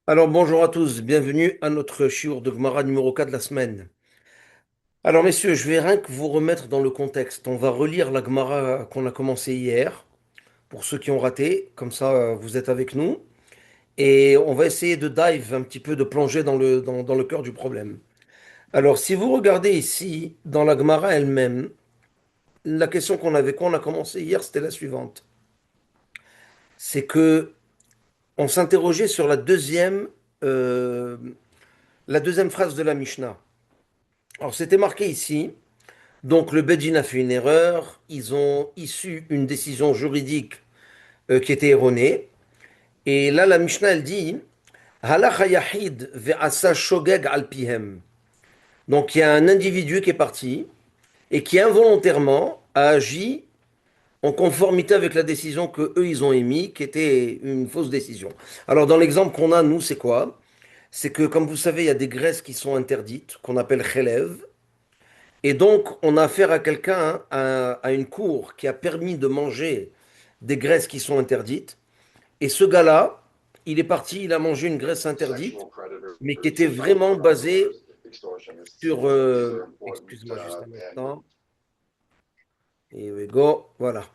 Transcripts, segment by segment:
Alors bonjour à tous, bienvenue à notre shiur de Gemara numéro 4 de la semaine. Alors messieurs, je vais rien que vous remettre dans le contexte. On va relire la Gemara qu'on a commencé hier, pour ceux qui ont raté, comme ça vous êtes avec nous. Et on va essayer de dive un petit peu, de plonger dans le cœur du problème. Alors si vous regardez ici, dans la Gemara elle-même, la question qu'on a commencé hier, c'était la suivante. C'est que on s'interrogeait sur euh, la deuxième phrase de la Mishnah. Alors c'était marqué ici. Donc le Beddin a fait une erreur, ils ont issu une décision juridique qui était erronée. Et là, la Mishnah, elle dit, Halacha yahid ve'asa shogeg al pihem. Donc il y a un individu qui est parti et qui involontairement a agi en conformité avec la décision que eux ils ont émise, qui était une fausse décision. Alors dans l'exemple qu'on a, nous, c'est quoi? C'est que, comme vous savez, il y a des graisses qui sont interdites, qu'on appelle chelev. Et donc, on a affaire à quelqu'un, à une cour qui a permis de manger des graisses qui sont interdites. Et ce gars-là, il est parti, il a mangé une graisse interdite, mais qui était vraiment basée sur... excuse-moi juste un instant. Here we go. Voilà.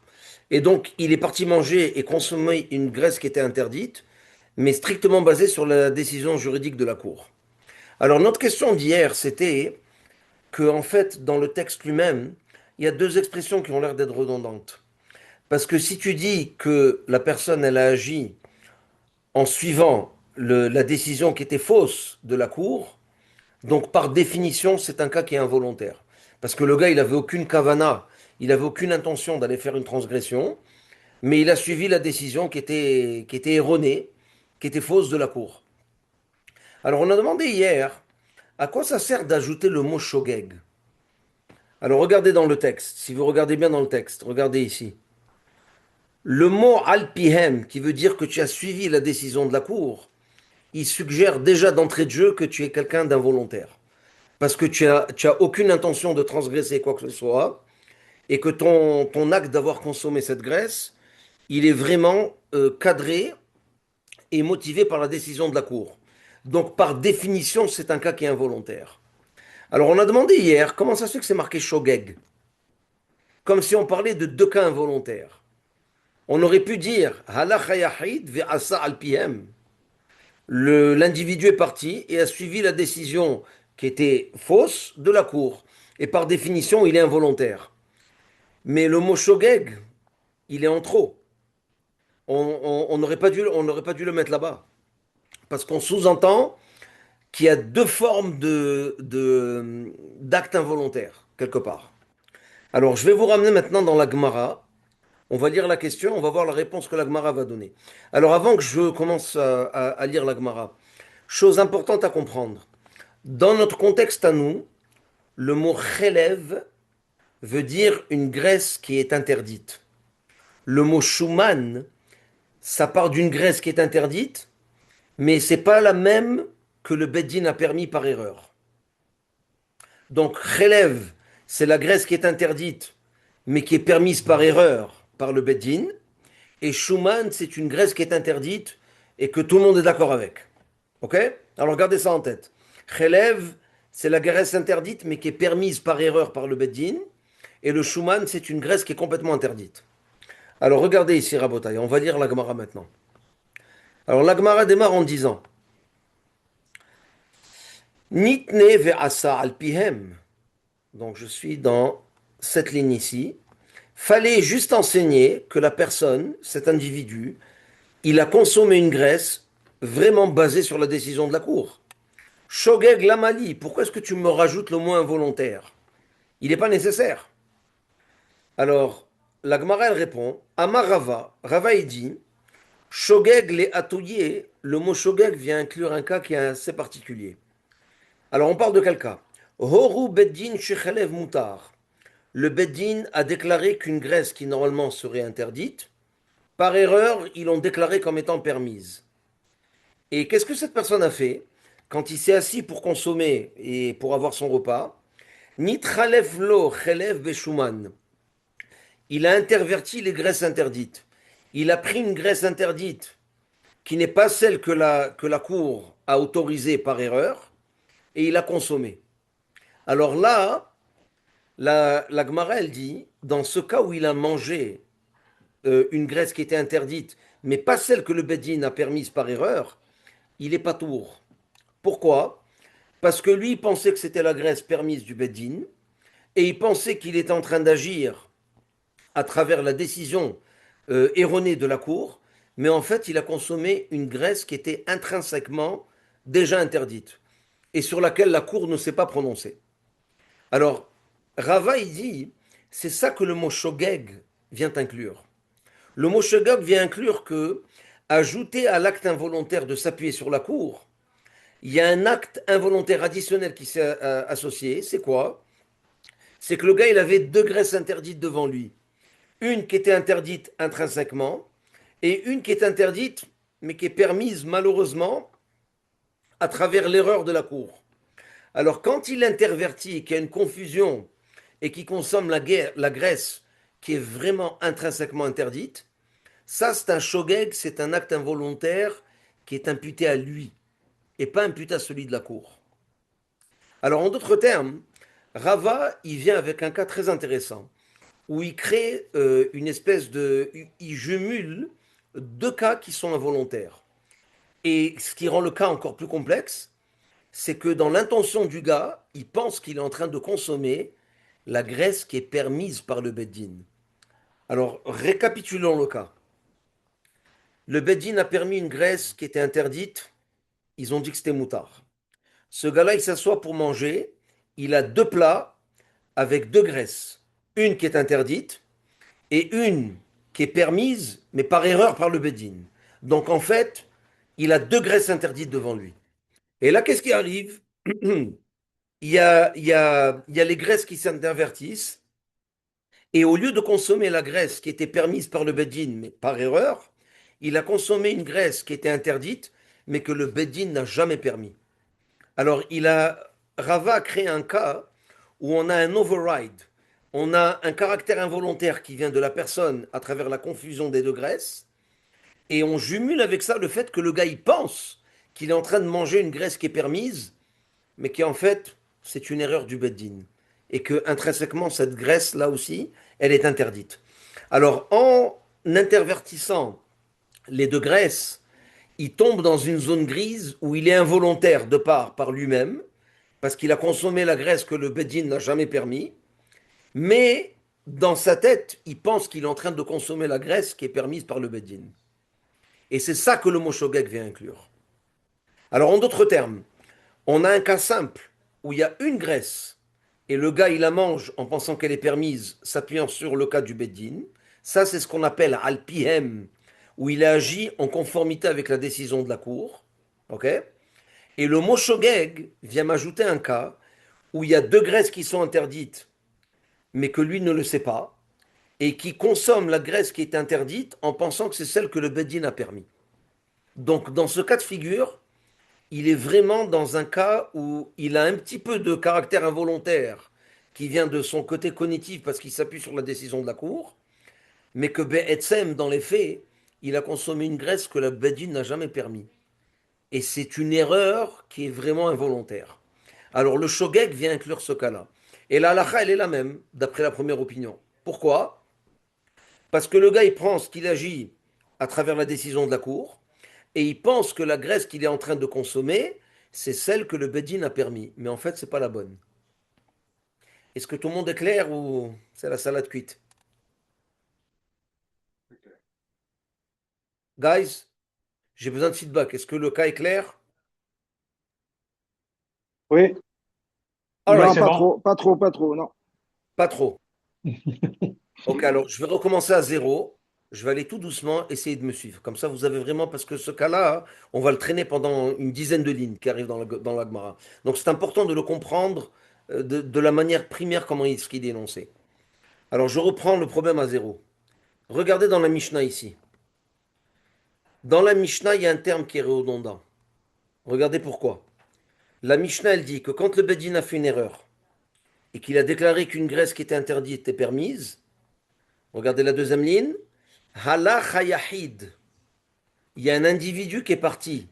Et donc, il est parti manger et consommer une graisse qui était interdite, mais strictement basée sur la décision juridique de la cour. Alors, notre question d'hier, c'était que, en fait, dans le texte lui-même, il y a deux expressions qui ont l'air d'être redondantes. Parce que si tu dis que la personne, elle a agi en suivant la décision qui était fausse de la cour, donc par définition, c'est un cas qui est involontaire. Parce que le gars, il avait aucune kavana, il avait aucune intention d'aller faire une transgression, mais il a suivi la décision qui était erronée, qui était fausse de la cour. Alors on a demandé hier, à quoi ça sert d'ajouter le mot shogeg? Alors regardez dans le texte, si vous regardez bien dans le texte, regardez ici. Le mot alpihem, qui veut dire que tu as suivi la décision de la cour, il suggère déjà d'entrée de jeu que tu es quelqu'un d'involontaire. Parce que tu as aucune intention de transgresser quoi que ce soit, et que ton acte d'avoir consommé cette graisse, il est vraiment cadré et motivé par la décision de la cour. Donc par définition, c'est un cas qui est involontaire. Alors on a demandé hier, comment ça se fait que c'est marqué shogeg? Comme si on parlait de deux cas involontaires. On aurait pu dire halacha yahid ve'asa al piem. L'individu est parti et a suivi la décision qui était fausse de la cour. Et par définition, il est involontaire. Mais le mot shogeg, il est en trop. On n'aurait pas dû le mettre là-bas. Parce qu'on sous-entend qu'il y a deux formes d'actes involontaires, quelque part. Alors, je vais vous ramener maintenant dans la Gemara. On va lire la question, on va voir la réponse que la Gemara va donner. Alors, avant que je commence à lire la Gemara, chose importante à comprendre. Dans notre contexte à nous, le mot chelev veut dire une graisse qui est interdite. Le mot shuman, ça part d'une graisse qui est interdite, mais c'est pas la même que le Beddin a permis par erreur. Donc chelev, c'est la graisse qui est interdite, mais qui est permise par erreur par le Beddin. Et shuman, c'est une graisse qui est interdite et que tout le monde est d'accord avec. Ok? Alors gardez ça en tête. Chelev, c'est la graisse interdite, mais qui est permise par erreur par le Beddin. Et le Schumann, c'est une graisse qui est complètement interdite. Alors regardez ici, Rabotai, on va lire la Gemara maintenant. Alors la Gemara démarre en disant Nitne ve'asa alpihem. Donc je suis dans cette ligne ici. Fallait juste enseigner que la personne, cet individu, il a consommé une graisse vraiment basée sur la décision de la cour. Shogeg lamali, pourquoi est-ce que tu me rajoutes le mot involontaire? Il n'est pas nécessaire. Alors, la Gemara elle répond Amar Rava, Rava il dit Shogeg les atouillés, le mot shogeg vient inclure un cas qui est assez particulier. Alors on parle de quel cas? Horu beddin shechelev mutar. Le beddin a déclaré qu'une graisse qui normalement serait interdite, par erreur, ils l'ont déclarée comme étant permise. Et qu'est-ce que cette personne a fait quand il s'est assis pour consommer et pour avoir son repas? Nitralev lo chelev beshuman. Il a interverti les graisses interdites. Il a pris une graisse interdite qui n'est pas celle que la cour a autorisée par erreur, et il a consommé. Alors là, la Gemara, elle dit, dans ce cas où il a mangé une graisse qui était interdite, mais pas celle que le Bedin a permise par erreur, il est pas tour. Pourquoi? Parce que lui, il pensait que c'était la graisse permise du Bedin, et il pensait qu'il était en train d'agir à travers la décision erronée de la cour, mais en fait, il a consommé une graisse qui était intrinsèquement déjà interdite, et sur laquelle la cour ne s'est pas prononcée. Alors, Rava, il dit, c'est ça que le mot shogeg vient inclure. Le mot shogeg vient inclure que, ajouté à l'acte involontaire de s'appuyer sur la cour, il y a un acte involontaire additionnel qui s'est associé. C'est quoi? C'est que le gars, il avait deux graisses interdites devant lui. Une qui était interdite intrinsèquement et une qui est interdite, mais qui est permise malheureusement à travers l'erreur de la cour. Alors, quand il intervertit, qu'il y a une confusion et qu'il consomme la graisse qui est vraiment intrinsèquement interdite, ça, c'est un shogeg, c'est un acte involontaire qui est imputé à lui et pas imputé à celui de la cour. Alors, en d'autres termes, Rava, il vient avec un cas très intéressant où il crée une espèce de. Il jumule deux cas qui sont involontaires. Et ce qui rend le cas encore plus complexe, c'est que dans l'intention du gars, il pense qu'il est en train de consommer la graisse qui est permise par le Beddin. Alors, récapitulons le cas. Le Beddin a permis une graisse qui était interdite. Ils ont dit que c'était moutard. Ce gars-là, il s'assoit pour manger. Il a deux plats avec deux graisses. Une qui est interdite et une qui est permise, mais par erreur par le Beddin. Donc, en fait, il a deux graisses interdites devant lui. Et là, qu'est-ce qui arrive? Il y a les graisses qui s'intervertissent. Et au lieu de consommer la graisse qui était permise par le Beddin, mais par erreur, il a consommé une graisse qui était interdite, mais que le Beddin n'a jamais permis. Alors, Rava a créé un cas où on a un override. On a un caractère involontaire qui vient de la personne à travers la confusion des deux graisses, et on jumule avec ça le fait que le gars, il pense qu'il est en train de manger une graisse qui est permise, mais qui en fait, c'est une erreur du Beddin. Et que intrinsèquement, cette graisse, là aussi, elle est interdite. Alors, en intervertissant les deux graisses, il tombe dans une zone grise où il est involontaire de part par lui-même, parce qu'il a consommé la graisse que le Beddin n'a jamais permis, mais dans sa tête, il pense qu'il est en train de consommer la graisse qui est permise par le Beddin. Et c'est ça que le mot shogeg vient inclure. Alors, en d'autres termes, on a un cas simple où il y a une graisse et le gars il la mange en pensant qu'elle est permise, s'appuyant sur le cas du Beddin. Ça, c'est ce qu'on appelle alpihem, où il a agi en conformité avec la décision de la cour. Ok? Et le mot shogeg vient m'ajouter un cas où il y a deux graisses qui sont interdites, mais que lui ne le sait pas, et qui consomme la graisse qui est interdite en pensant que c'est celle que le Beddin a permis. Donc, dans ce cas de figure, il est vraiment dans un cas où il a un petit peu de caractère involontaire qui vient de son côté cognitif parce qu'il s'appuie sur la décision de la cour, mais que Be'etzem, dans les faits, il a consommé une graisse que la Bedin n'a jamais permis. Et c'est une erreur qui est vraiment involontaire. Alors le shogeg vient inclure ce cas-là. Et la halakha, elle est la même, d'après la première opinion. Pourquoi? Parce que le gars, il pense qu'il agit à travers la décision de la cour, et il pense que la graisse qu'il est en train de consommer, c'est celle que le Bedin a permis. Mais en fait, c'est pas la bonne. Est-ce que tout le monde est clair ou c'est la salade cuite? Guys, j'ai besoin de feedback. Est-ce que le cas est clair? Oui, All Oui, non, right, c'est pas bon. trop, pas trop, pas trop, non. pas trop. Ok, alors je vais recommencer à zéro. Je vais aller tout doucement, essayer de me suivre. Comme ça, vous avez vraiment, parce que ce cas-là, on va le traîner pendant une dizaine de lignes qui arrivent dans la Gemara. Donc c'est important de le comprendre de la manière primaire, ce qu'il est énoncé. Alors je reprends le problème à zéro. Regardez dans la Mishnah ici. Dans la Mishnah, il y a un terme qui est redondant. Regardez pourquoi. La Mishnah, elle dit que quand le Bedin a fait une erreur et qu'il a déclaré qu'une graisse qui était interdite était permise, regardez la deuxième ligne, Halach hayahid. il y a un individu qui est parti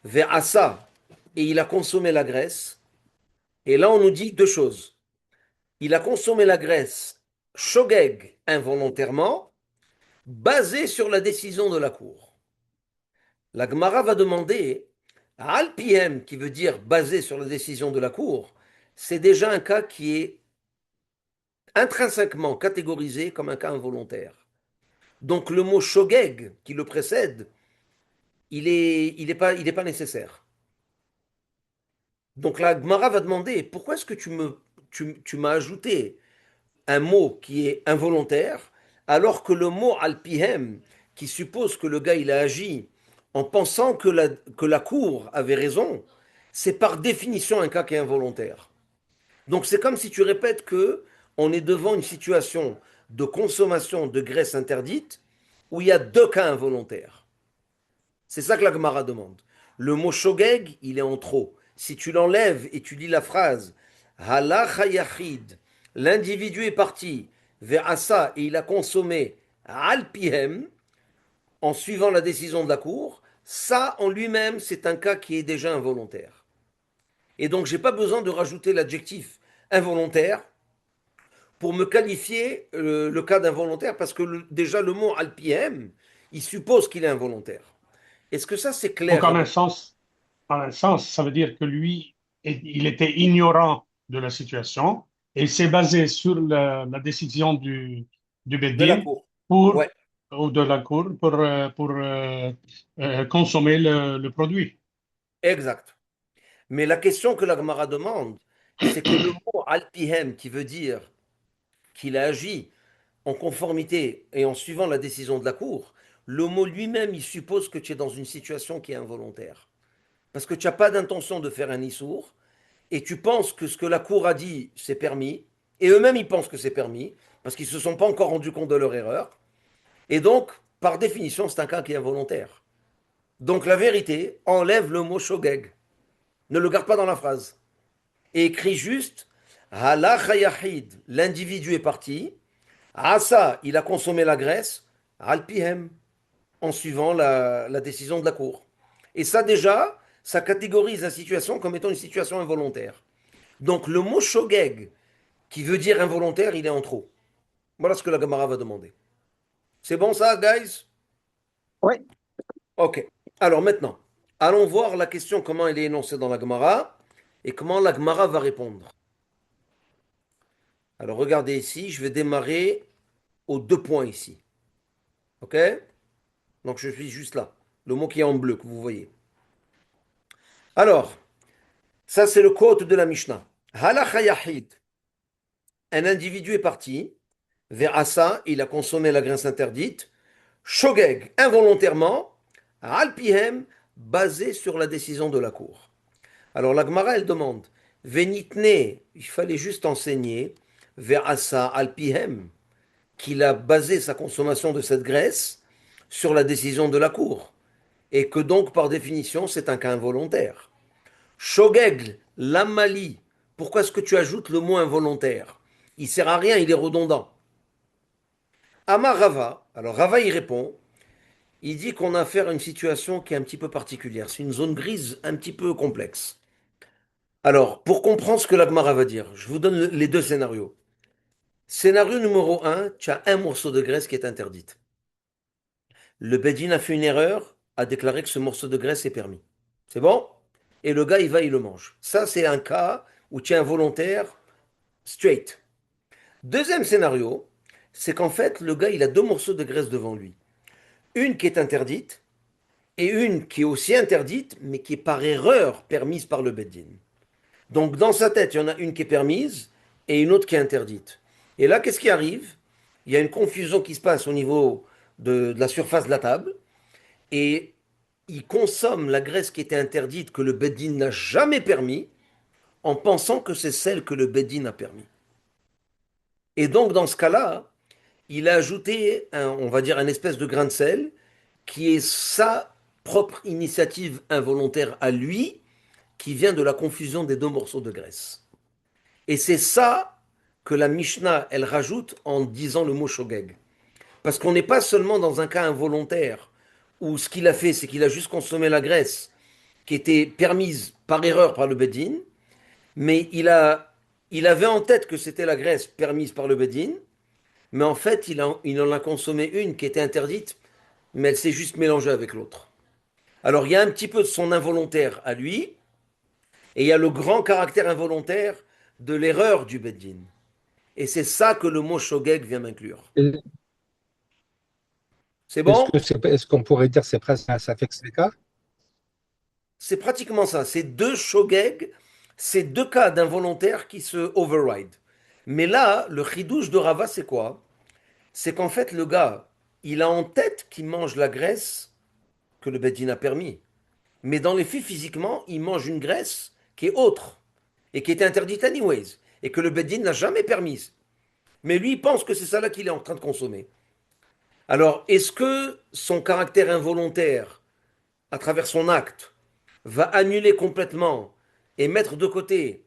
vers Assa et il a consommé la graisse. Et là, on nous dit deux choses. Il a consommé la graisse shogeg involontairement, basée sur la décision de la cour. La Gemara va demander à Alpiem, qui veut dire basé sur la décision de la cour, c'est déjà un cas qui est intrinsèquement catégorisé comme un cas involontaire. Donc le mot shogeg qui le précède, il est pas nécessaire. Donc la Gemara va demander pourquoi est-ce que tu m'as ajouté un mot qui est involontaire alors que le mot alpihem qui suppose que le gars il a agi en pensant que la cour avait raison, c'est par définition un cas qui est involontaire. Donc c'est comme si tu répètes que on est devant une situation de consommation de graisse interdite où il y a deux cas involontaires. C'est ça que la Gemara demande. Le mot shogeg, il est en trop. Si tu l'enlèves et tu lis la phrase halach hayachid, l'individu est parti vers Assa et il a consommé alpihem en suivant la décision de la cour, ça en lui-même c'est un cas qui est déjà involontaire. Et donc j'ai pas besoin de rajouter l'adjectif involontaire pour me qualifier le cas d'involontaire parce que déjà le mot alpihem, il suppose qu'il est involontaire. Est-ce que ça c'est Donc, clair, Rabbi? en un sens, ça veut dire que lui, il était ignorant de la situation et il s'est basé sur la décision du De la Beddin cour. pour, Ouais, ou de la Cour pour consommer le produit. exact. Mais la question que la Gemara demande, c'est que le mot alpihem, qui veut dire qu'il a agi en conformité et en suivant la décision de la cour, le mot lui-même, il suppose que tu es dans une situation qui est involontaire. Parce que tu n'as pas d'intention de faire un issour, et tu penses que ce que la cour a dit, c'est permis, et eux-mêmes, ils pensent que c'est permis, parce qu'ils ne se sont pas encore rendus compte de leur erreur. Et donc, par définition, c'est un cas qui est involontaire. Donc la vérité enlève le mot shogeg. Ne le garde pas dans la phrase. Et écrit juste halach hayahid, l'individu est parti. Asa, il a consommé la graisse. Alpihem, en suivant la décision de la cour. Et ça, déjà, ça catégorise la situation comme étant une situation involontaire. Donc le mot shogeg, qui veut dire involontaire, il est en trop. Voilà ce que la Gemara va demander. C'est bon ça, guys? Oui. Ok. Alors maintenant, allons voir la question, comment elle est énoncée dans la Gemara et comment la Gemara va répondre. Alors regardez ici, je vais démarrer aux deux points ici. Ok? Donc je suis juste là. Le mot qui est en bleu que vous voyez. Alors, ça c'est le quote de la Mishnah. Halacha yahid. Un individu est parti vers Assa, il a consommé la graisse interdite. Shogeg, involontairement. Alpihem, basé sur la décision de la cour. Alors la Gemara, elle demande, Venitne, il fallait juste enseigner, vers Assa Alpihem, qu'il a basé sa consommation de cette graisse sur la décision de la cour, et que donc par définition c'est un cas involontaire. Shogeg, l'amali, pourquoi est-ce que tu ajoutes le mot involontaire? Il sert à rien, il est redondant. Amar Rava, alors Rava y répond, il dit qu'on a affaire à une situation qui est un petit peu particulière, c'est une zone grise un petit peu complexe. Alors, pour comprendre ce que l'Agmara va dire, je vous donne les deux scénarios. Scénario numéro un, tu as un morceau de graisse qui est interdite. Le Bedin a fait une erreur, a déclaré que ce morceau de graisse est permis. C'est bon? Et le gars, il va, il le mange. Ça, c'est un cas où tu es involontaire, straight. Deuxième scénario, c'est qu'en fait, le gars, il a deux morceaux de graisse devant lui. Une qui est interdite et une qui est aussi interdite, mais qui est par erreur permise par le Bedin. Donc dans sa tête, il y en a une qui est permise et une autre qui est interdite. Et là, qu'est-ce qui arrive? Il y a une confusion qui se passe au niveau de la surface de la table et il consomme la graisse qui était interdite que le Beddin n'a jamais permis en pensant que c'est celle que le Beddin a permis. Et donc dans ce cas-là, il a ajouté, on va dire, un espèce de grain de sel qui est sa propre initiative involontaire à lui qui vient de la confusion des deux morceaux de graisse. Et c'est ça que la Mishnah, elle rajoute en disant le mot shogeg. Parce qu'on n'est pas seulement dans un cas involontaire où ce qu'il a fait, c'est qu'il a juste consommé la graisse qui était permise par erreur par le Bedin, mais il avait en tête que c'était la graisse permise par le Bedin, mais en fait, il en a consommé une qui était interdite, mais elle s'est juste mélangée avec l'autre. Alors, il y a un petit peu de son involontaire à lui, et il y a le grand caractère involontaire de l'erreur du Bedin. Et c'est ça que le mot shogeg vient m'inclure. Et C'est bon? est-ce qu'on pourrait dire c'est presque un suffix VK? C'est pratiquement ça. C'est deux shogeg, c'est deux cas d'involontaire qui se override. Mais là, le chidouche de Rava, c'est quoi? C'est qu'en fait, le gars, il a en tête qu'il mange la graisse que le Bedin a permis. Mais dans les faits, physiquement, il mange une graisse qui est autre et qui est interdite anyways et que le Bedin n'a jamais permise. Mais lui, il pense que c'est ça là qu'il est en train de consommer. Alors, est-ce que son caractère involontaire, à travers son acte, va annuler complètement et mettre de côté,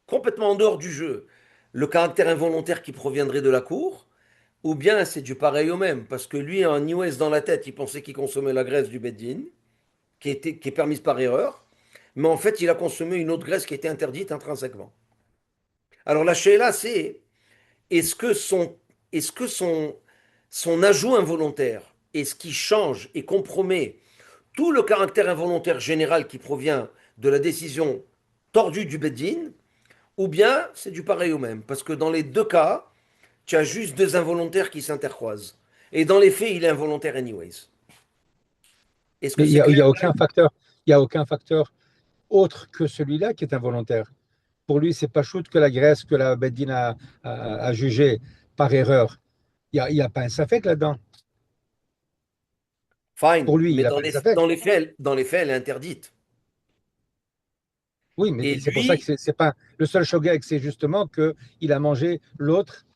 complètement en dehors du jeu, le caractère involontaire qui proviendrait de la cour? Ou bien c'est du pareil au même, parce que lui, en iOS dans la tête, il pensait qu'il consommait la graisse du Beddin, qui est permise par erreur, mais en fait, il a consommé une autre graisse qui était interdite intrinsèquement. Alors la là, c'est est-ce que son, est-ce que son ajout involontaire est-ce qui change et compromet tout le caractère involontaire général qui provient de la décision tordue du Beddin, ou bien c'est du pareil au même, parce que dans les deux cas, tu as juste deux involontaires qui s'intercroisent. Et dans les faits, il est involontaire anyways. Est-ce que Mais c'est il y clair? a aucun facteur, il y a aucun facteur autre que celui-là qui est involontaire. Pour lui, c'est pas shoot que la graisse que la Beddine a jugé par erreur. Il y a pas un safek là-dedans. Fine, Pour lui, il mais n'a pas un safek. dans les faits, elle est interdite. Oui, mais Et c'est pour ça que lui, c'est pas le seul shogeg, c'est justement que il a mangé l'autre.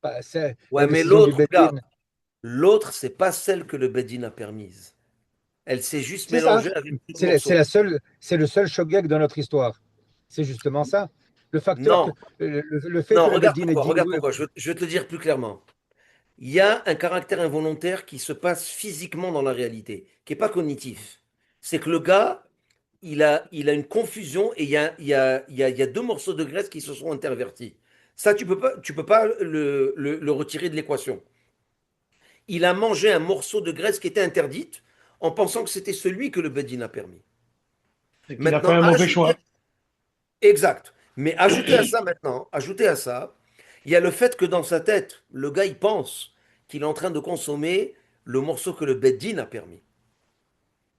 Bah, c'est la ouais, mais décision du l'autre, regarde, Beddine. l'autre, c'est pas celle que le Beddin a permise. Elle s'est juste C'est ça. mélangée avec d'autres morceaux. C'est la seule, c'est le seul shogeg de notre histoire. C'est justement ça. Le facteur que Non, le fait que non, le Beddine ait dit regarde oui, pourquoi. Je vais te le dire plus clairement. Il y a un caractère involontaire qui se passe physiquement dans la réalité, qui n'est pas cognitif. C'est que le gars, il a une confusion et il y a deux morceaux de graisse qui se sont intervertis. Ça, tu peux pas le retirer de l'équation. Il a mangé un morceau de graisse qui était interdite en pensant que c'était celui que le Bedin a permis. C'est qu'il a fait Maintenant, un mauvais choix. exact. Mais ajoutez à ça maintenant, ajoutez à ça, il y a le fait que dans sa tête, le gars, il pense qu'il est en train de consommer le morceau que le Bedin a permis.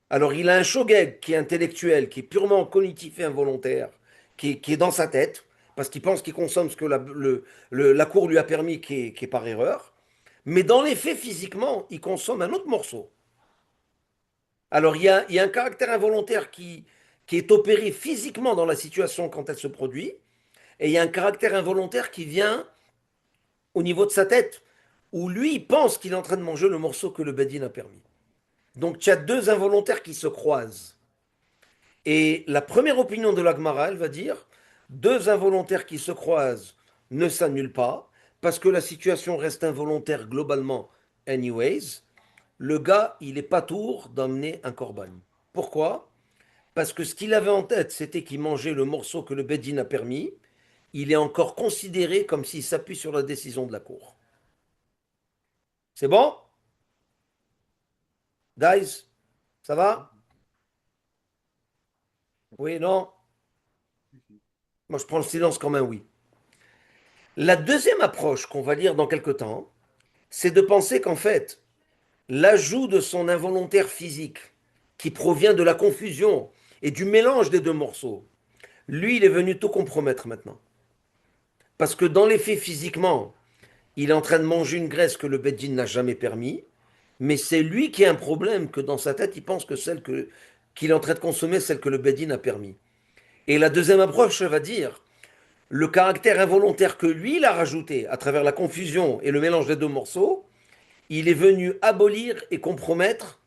Alors, il a un shogeg qui est intellectuel, qui est purement cognitif et involontaire, qui est dans sa tête, parce qu'il pense qu'il consomme ce que la cour lui a permis, qui est par erreur. Mais dans les faits, physiquement, il consomme un autre morceau. Alors, il y a un caractère involontaire qui est opéré physiquement dans la situation quand elle se produit, et il y a un caractère involontaire qui vient au niveau de sa tête, où lui, il pense qu'il est en train de manger le morceau que le Bedin a permis. Donc, tu as deux involontaires qui se croisent. Et la première opinion de l'Agmara, elle va dire, deux involontaires qui se croisent ne s'annulent pas, parce que la situation reste involontaire globalement anyways. Le gars, il est pas tour d'emmener un corban. Pourquoi? Parce que ce qu'il avait en tête, c'était qu'il mangeait le morceau que le Bedin a permis. Il est encore considéré comme s'il s'appuie sur la décision de la cour. C'est bon? Guys, ça va? Oui, non? Moi, je prends le silence comme un oui. La deuxième approche qu'on va lire dans quelque temps, c'est de penser qu'en fait, l'ajout de son involontaire physique, qui provient de la confusion et du mélange des deux morceaux, lui, il est venu tout compromettre maintenant. Parce que dans les faits, physiquement, il est en train de manger une graisse que le Beddin n'a jamais permis, mais c'est lui qui a un problème, que dans sa tête, il pense que qu'il est en train de consommer, celle que le Beddin a permis. Et la deuxième approche va dire, le caractère involontaire que lui, il a rajouté à travers la confusion et le mélange des deux morceaux, il est venu abolir et compromettre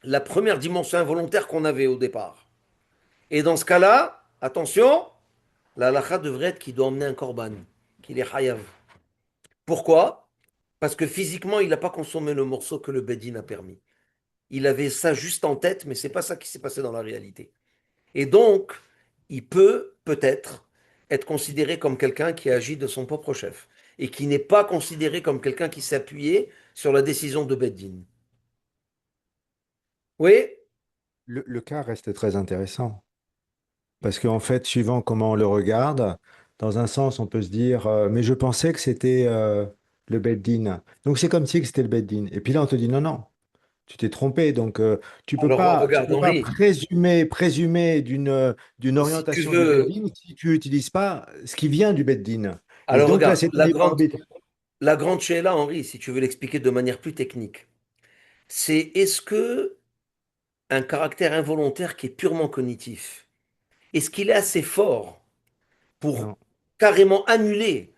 la première dimension involontaire qu'on avait au départ. Et dans ce cas-là, attention, la halakha devrait être qu'il doit emmener un korban, qu'il est hayav. Pourquoi? Parce que physiquement, il n'a pas consommé le morceau que le Bedin a permis. il avait ça juste en tête, mais c'est pas ça qui s'est passé dans la réalité. Et donc, il peut peut-être être considéré comme quelqu'un qui agit de son propre chef et qui n'est pas considéré comme quelqu'un qui s'est appuyé sur la décision de Beddin. Oui? Le cas reste très intéressant. Parce qu'en fait, suivant comment on le regarde, dans un sens, on peut se dire, mais je pensais que c'était le Beddin. Donc c'est comme si que c'était le Beddin. Et puis là, on te dit, non, non, tu t'es trompé. Donc Alors, tu regarde, peux pas Henri, présumer d'une si tu orientation du veux. Beddin si tu n'utilises pas ce qui vient du Beddin. Et Alors, donc là, regarde, c'est ton libre arbitre. la grande Sheila, Henri, si tu veux l'expliquer de manière plus technique, c'est est-ce que un caractère involontaire qui est purement cognitif, est-ce qu'il est assez fort pour Non. carrément annuler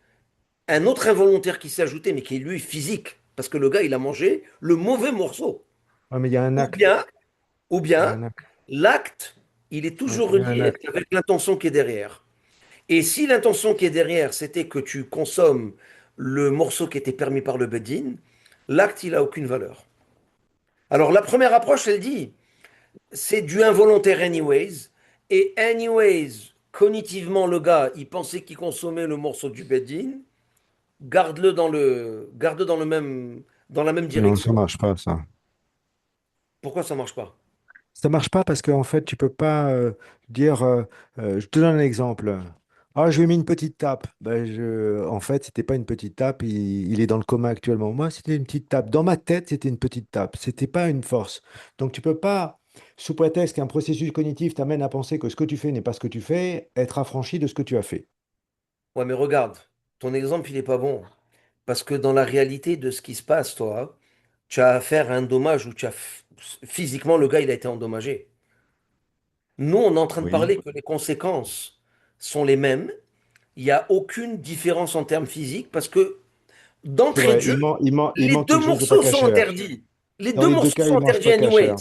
un autre involontaire qui s'est ajouté, mais qui est lui physique, parce que le gars, il a mangé le mauvais morceau. Ouais, mais il y a un Ou acte. bien, ou Il y a bien, un acte. l'acte, il est Ouais, toujours il y a un relié acte. avec l'intention qui est derrière. Et si l'intention qui est derrière, c'était que tu consommes le morceau qui était permis par le Beddin, l'acte, il a aucune valeur. Alors la première approche, elle dit, c'est du involontaire anyways, et anyways, cognitivement, le gars, il pensait qu'il consommait le morceau du Beddin, garde-le dans le même, dans la même Non, ça direction. marche pas, ça. Pourquoi ça marche pas? Ça marche pas parce qu'en fait, tu peux pas dire. Je te donne un exemple. Ah, je lui ai mis une petite tape. En fait, c'était pas une petite tape. Il est dans le coma actuellement. Moi, c'était une petite tape. Dans ma tête, c'était une petite tape. C'était pas une force. Donc, tu peux pas, sous prétexte qu'un processus cognitif t'amène à penser que ce que tu fais n'est pas ce que tu fais, être affranchi de ce que tu as fait. Ouais, mais regarde, ton exemple, il est pas bon. Parce que dans la réalité de ce qui se passe, toi, tu as affaire à un dommage où physiquement, le gars, il a été endommagé. Nous, on est en train de Oui. parler que les conséquences sont les mêmes. Il n'y a aucune différence en termes physiques parce que C'est d'entrée de vrai, jeu, il les manque deux quelque chose de pas morceaux sont cachère. interdits. Les Dans deux les deux morceaux cas, sont il mange interdits pas anyways. cachère.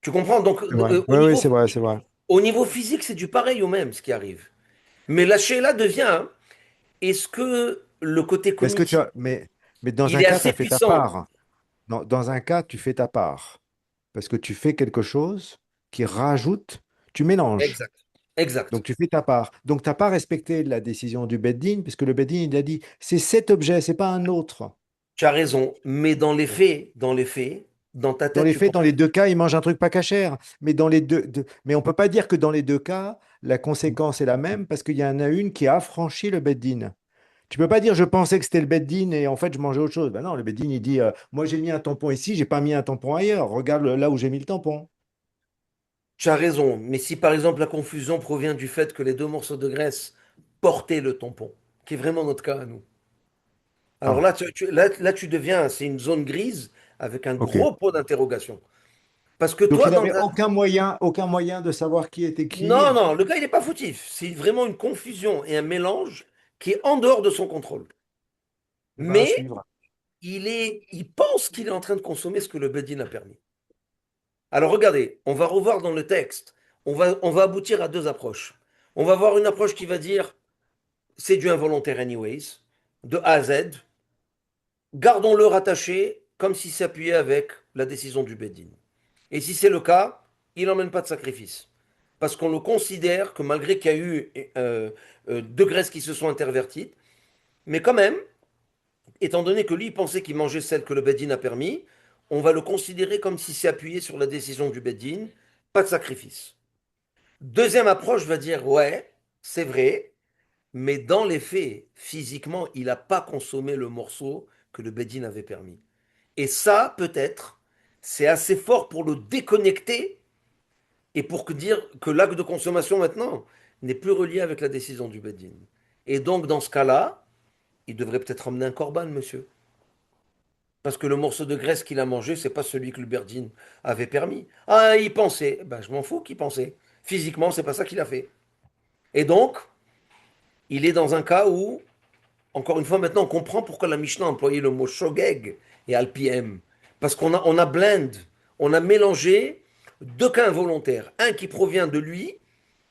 Tu comprends? Donc, C'est vrai. Oui, oui, c'est vrai, c'est vrai. au niveau physique, c'est du pareil au même ce qui arrive. Mais la là devient, hein, est-ce que le côté Mais est-ce que tu cognitif, as, mais dans il un est cas, tu as assez fait ta puissant? part. Dans un cas, tu fais ta part. Parce que tu fais quelque chose qui rajoute, tu mélanges. Exact. Exact. Donc tu fais ta part. Donc tu n'as pas respecté la décision du Beddin, puisque le Beddin, il a dit, c'est cet objet, c'est pas un autre. Tu as raison. Mais dans les faits, dans ta Dans tête, les tu faits, penses. dans les deux cas, il mange un truc pas cachère. Mais mais on peut pas dire que dans les deux cas, la conséquence est la même, parce qu'il y en a une qui a affranchi le Beddin. Tu peux pas dire je pensais que c'était le Beddin et en fait je mangeais autre chose. Ben non, le Beddin il dit moi j'ai mis un tampon ici, j'ai pas mis un tampon ailleurs. Regarde là où j'ai mis le tampon. Tu as raison, mais si par exemple la confusion provient du fait que les deux morceaux de graisse portaient le tampon, qui est vraiment notre cas à nous, alors Ah, là, là, tu deviens, c'est une zone grise avec un ok. gros pot d'interrogation. Parce que Donc toi, il n'avait aucun moyen de savoir qui était qui. non, non, le gars, il n'est pas fautif. C'est vraiment une confusion et un mélange qui est en dehors de son contrôle. Eh ben, à Mais suivre. il pense qu'il est en train de consommer ce que le Bedin a permis. Alors regardez, on va revoir dans le texte. On va aboutir à deux approches. On va voir une approche qui va dire c'est du involontaire anyways, de A à Z. Gardons-le rattaché comme s'il s'appuyait avec la décision du Beddin. Et si c'est le cas, il n'emmène pas de sacrifice. Parce qu'on le considère que malgré qu'il y a eu deux graisses qui se sont interverties, mais quand même, étant donné que lui pensait qu'il mangeait celle que le Beddin a permis, on va le considérer comme s'il s'est appuyé sur la décision du Beddin, pas de sacrifice. Deuxième approche va dire, ouais, c'est vrai, mais dans les faits, physiquement, il n'a pas consommé le morceau que le Beddin avait permis. Et ça, peut-être, c'est assez fort pour le déconnecter et pour dire que l'acte de consommation maintenant n'est plus relié avec la décision du Beddin. Et donc, dans ce cas-là, il devrait peut-être emmener un corban, monsieur. Parce que le morceau de graisse qu'il a mangé, c'est pas celui que le Beddin avait permis. Ah, il pensait. Ben, je m'en fous qu'il pensait. Physiquement, c'est pas ça qu'il a fait. Et donc, il est dans un cas où encore une fois, maintenant, on comprend pourquoi la Mishnah a employé le mot shogeg et alpiem. Parce on a blend, on a mélangé deux cas involontaires. Un qui provient de lui,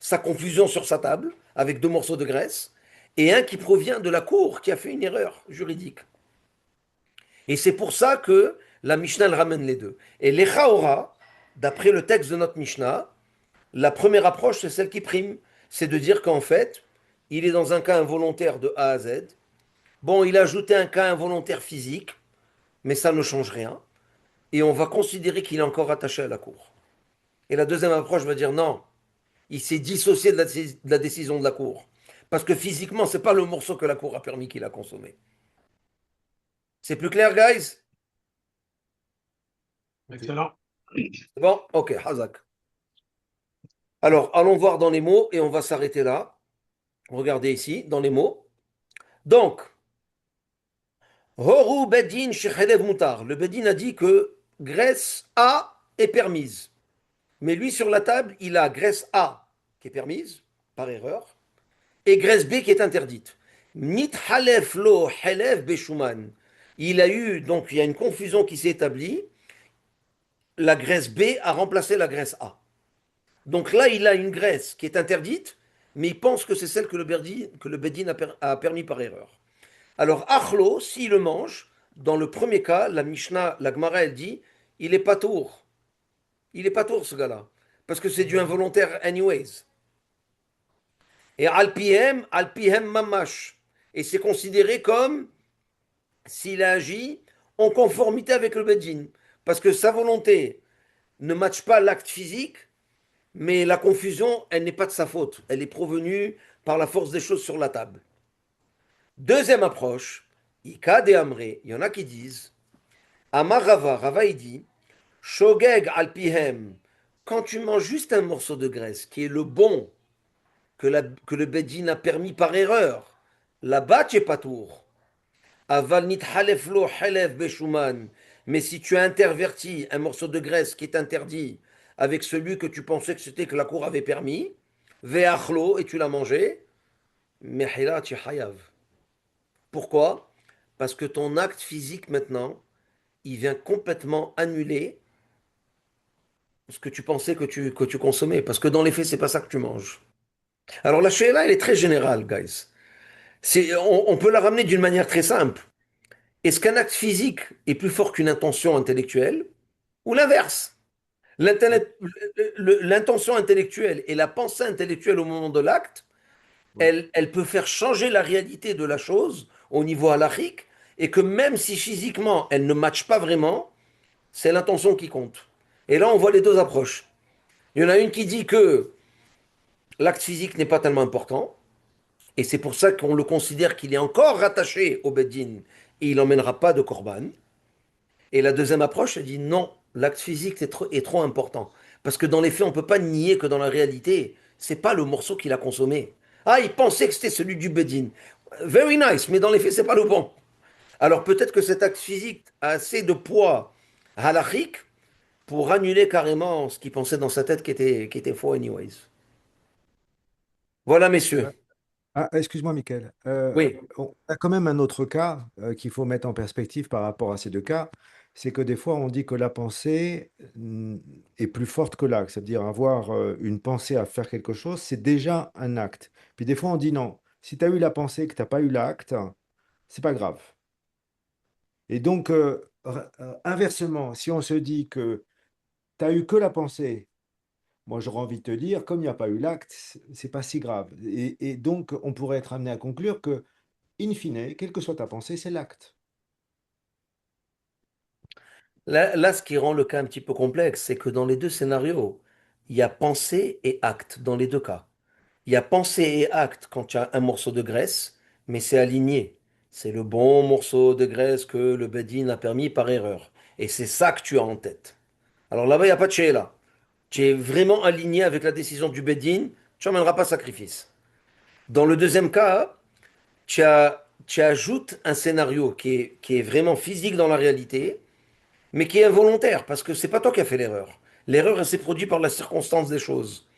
sa confusion sur sa table, avec deux morceaux de graisse, et un qui provient de la cour qui a fait une erreur juridique. Et c'est pour ça que La Mishnah, elle ramène les deux. Et l'Echaora, d'après le texte de notre Mishnah, la première approche, c'est celle qui prime. C'est de dire qu'en fait, il est dans un cas involontaire de A à Z. Bon, il a ajouté un cas involontaire physique, mais ça ne change rien. Et on va considérer qu'il est encore attaché à la cour. Et la deuxième approche va dire non, il s'est dissocié de la décision de la cour. Parce que physiquement, c'est pas le morceau que la cour a permis qu'il a consommé. C'est plus clair, guys? Excellent. C'est bon? Ok, Hazak. Alors, allons voir dans les mots et on va s'arrêter là. Regardez ici, dans les mots. Donc, Horu Bedin Shechelev Mutar. Le Bedin a dit que graisse A est permise. Mais lui, sur la table, il a graisse A qui est permise, par erreur, et graisse B qui est interdite. Nit halef lo halef beshuman. Il a eu, donc il y a une confusion qui s'est établie. La graisse B a remplacé la graisse A. Donc là, il a une graisse qui est interdite, mais il pense que c'est celle que le Bedin a permis par erreur. Alors, achlo, s'il le mange, dans le premier cas, la Mishnah, la Gemara, elle dit, il est pas tour. Il est pas tour, ce gars-là. Parce que c'est du involontaire anyways. Et alpihem mamash. Et c'est considéré comme s'il a agi en conformité avec le Bedin. Parce que sa volonté ne matche pas l'acte physique, mais la confusion, elle n'est pas de sa faute. Elle est provenue par la force des choses sur la table. Deuxième approche, Ika de Amré, il y en a qui disent, Amar Rava, Rava il dit, Shogeg alpihem, quand tu manges juste un morceau de graisse, qui est le bon que le Bedin a permis par erreur, là-bas tu es pas tour. Aval nit halef lo halef beshuman, mais si tu as interverti un morceau de graisse qui est interdit avec celui que tu pensais que c'était que la cour avait permis, ve'achlo, et tu l'as mangé, mehila tu hayav. Pourquoi? Parce que ton acte physique maintenant, il vient complètement annuler ce que tu pensais que tu consommais. Parce que dans les faits, c'est pas ça que tu manges. Alors la sheila, elle est très générale, guys. On peut la ramener d'une manière très simple. Est-ce qu'un acte physique est plus fort qu'une intention intellectuelle? Ou l'inverse? L'intention intellectuelle et la pensée intellectuelle au moment de l'acte, elle peut faire changer la réalité de la chose au niveau halachique, et que même si physiquement elle ne matche pas vraiment, c'est l'intention qui compte. Et là, on voit les deux approches. Il y en a une qui dit que l'acte physique n'est pas tellement important, et c'est pour ça qu'on le considère qu'il est encore rattaché au Beddin, et il n'emmènera pas de korban. Et la deuxième approche, elle dit non, l'acte physique est trop important. Parce que dans les faits, on ne peut pas nier que dans la réalité, c'est pas le morceau qu'il a consommé. Ah, il pensait que c'était celui du Bedin. Very nice, mais dans les faits, c'est pas le bon. Alors peut-être que cet acte physique a assez de poids halachique pour annuler carrément ce qu'il pensait dans sa tête qui était faux anyways. Voilà, messieurs. Ah, excuse-moi, Michael. Oui. On a quand même un autre cas qu'il faut mettre en perspective par rapport à ces deux cas. C'est que des fois, on dit que la pensée est plus forte que l'acte. C'est-à-dire avoir une pensée à faire quelque chose, c'est déjà un acte. Puis des fois, on dit non. Si tu as eu la pensée et que tu n'as pas eu l'acte, c'est pas grave. Et donc, inversement, si on se dit que tu as eu que la pensée, moi, j'aurais envie de te dire, comme il n'y a pas eu l'acte, c'est pas si grave. Et donc, on pourrait être amené à conclure que, in fine, quelle que soit ta pensée, c'est l'acte. Là, ce qui rend le cas un petit peu complexe, c'est que dans les deux scénarios, il y a pensée et acte dans les deux cas. Il y a pensée et acte quand tu as un morceau de graisse, mais c'est aligné. C'est le bon morceau de graisse que le Bedin a permis par erreur. Et c'est ça que tu as en tête. Alors là-bas, il n'y a pas de là. Tu es vraiment aligné avec la décision du Bedin, tu n'emmèneras pas sacrifice. Dans le deuxième cas, tu ajoutes un scénario qui est vraiment physique dans la réalité, mais qui est involontaire, parce que c'est pas toi qui as fait l'erreur. L'erreur, elle s'est produite par la circonstance des choses.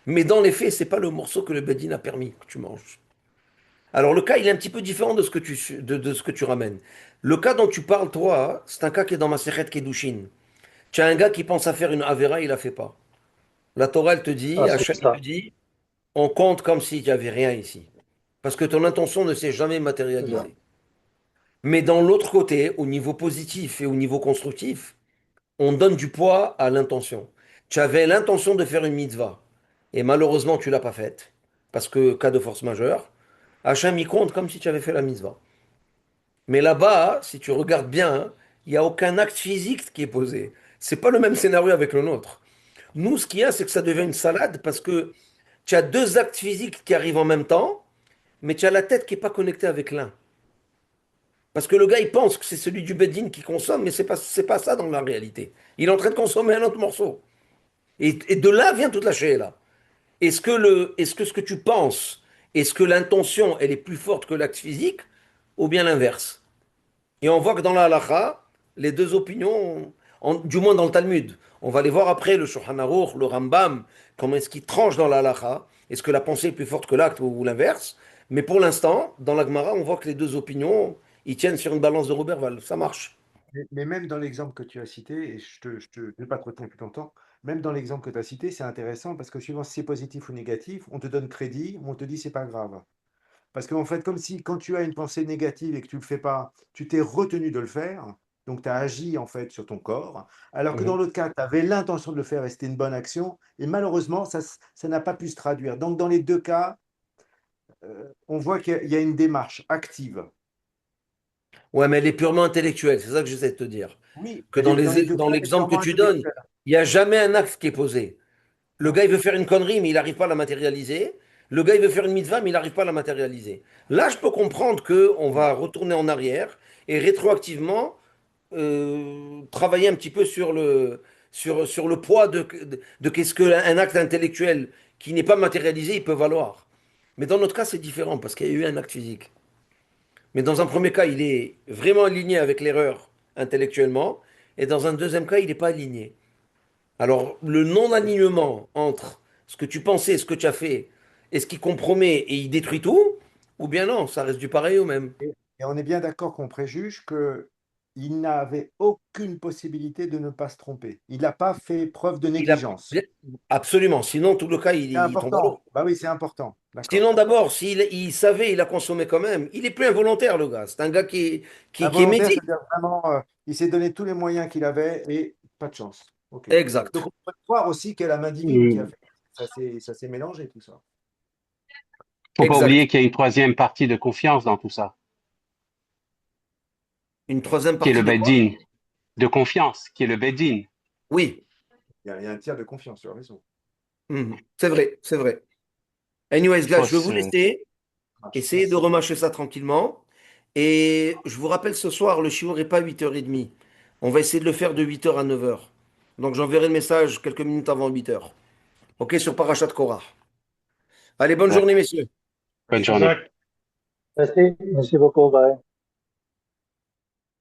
Mais dans les faits, c'est pas le morceau que le Bedin a permis que tu manges. Alors le cas, il est un petit peu différent de ce que tu ramènes. Le cas dont tu parles, toi, c'est un cas qui est dans ma Masechet Kedushin. Tu as un gars qui pense à faire une Avera, il la fait pas. La Torah, elle te dit, Ah, c'est Hachem, il te ça. dit, on compte comme s'il n'y avait rien ici. Parce que ton intention ne s'est jamais C'est ça. matérialisée. Mais dans l'autre côté, au niveau positif et au niveau constructif, on donne du poids à l'intention. Tu avais l'intention de faire une mitzvah et malheureusement tu l'as pas faite parce que cas de force majeure, Hachem y compte comme si tu avais fait la mitzvah. Mais là-bas, si tu regardes bien, hein, il n'y a aucun acte physique qui est posé. C'est pas le même scénario avec le nôtre. Nous, ce qu'il y a, c'est que ça devient une salade parce que tu as deux actes physiques qui arrivent en même temps, mais tu as la tête qui n'est pas connectée avec l'un. Parce que le gars, il pense que c'est celui du Beddin qui consomme, mais c'est pas ça dans la réalité. Il est en train de consommer un autre morceau. Et de là vient toute la là. Est-ce que ce que tu penses, est-ce que l'intention, elle est plus forte que l'acte physique, ou bien l'inverse? Et on voit que dans la halakha, les deux opinions, du moins dans le Talmud, on va les voir après, le Shulchan Aruch, le Rambam, comment est-ce qu'ils tranchent dans la halakha? Est-ce que la pensée est plus forte que l'acte ou l'inverse? Mais pour l'instant, dans la Gemara, on voit que les deux opinions, ils tiennent sur une balance de Roberval. Ça marche. Mais même dans l'exemple que tu as cité, et je vais pas te retenir plus longtemps, même dans l'exemple que tu as cité, c'est intéressant parce que suivant si c'est positif ou négatif, on te donne crédit, ou on te dit c'est pas grave. Parce qu'en fait, comme si quand tu as une pensée négative et que tu le fais pas, tu t'es retenu de le faire, donc tu as agi en fait sur ton corps, alors que dans Mhm. l'autre cas, tu avais l'intention de le faire et c'était une bonne action, et malheureusement, ça n'a pas pu se traduire. Donc dans les deux cas, on voit qu'il y a une démarche active. Ouais, mais elle est purement intellectuelle, c'est ça que j'essaie de te dire. Oui, Que dans les deux dans cas, elle est l'exemple que purement tu donnes, intellectuelle. il n'y a jamais un acte qui est posé. Le Non. gars, il veut faire une connerie, mais il n'arrive pas à la matérialiser. Le gars, il veut faire une mitzvah, mais il n'arrive pas à la matérialiser. Là, je peux comprendre qu'on va retourner en arrière et rétroactivement travailler un petit peu sur le poids de qu'est-ce qu'un acte intellectuel qui n'est pas matérialisé, il peut valoir. Mais dans notre cas, c'est différent parce qu'il y a eu un acte physique. Mais dans un premier cas, il est vraiment aligné avec l'erreur intellectuellement, et dans un deuxième cas, il n'est pas aligné. Alors, le non-alignement entre ce que tu pensais, ce que tu as fait, et ce qui compromet et il détruit tout, ou bien non, ça reste du pareil au même. Et on est bien d'accord qu'on préjuge qu'il n'avait aucune possibilité de ne pas se tromper. Il n'a pas fait preuve de Il a négligence. absolument, sinon tout le cas, C'est il tombe à l'eau. important. Bah oui, c'est important. D'accord. Sinon, d'abord, s'il il savait, il a consommé quand même. Il est plus involontaire, le gars. C'est un gars qui est Involontaire, métier. c'est-à-dire vraiment, il s'est donné tous les moyens qu'il avait et pas de chance. OK. Donc Exact. on peut croire aussi qu'il y a la main divine qui a Hmm. fait. Ça s'est mélangé tout ça. Faut pas Exact. oublier qu'il y a une troisième partie de confiance dans tout ça, Une troisième qui est le partie de quoi? Beddin, de confiance, qui est le Beddin. Oui. Il y a un tiers de confiance, tu as raison. Mhm. C'est vrai, c'est vrai. Anyways, Il gars, faut je vais vous se... laisser. Ça marche. Essayez de Merci. remâcher ça tranquillement. Et je vous rappelle, ce soir, le shiur n'est pas 8h30. On va essayer de le faire de 8h à 9h. Donc j'enverrai le message quelques minutes avant 8h. OK, sur Parashat Korah. Allez, bonne Ouais. journée, messieurs. Bonne Merci, journée. Zach. Merci beaucoup, bye.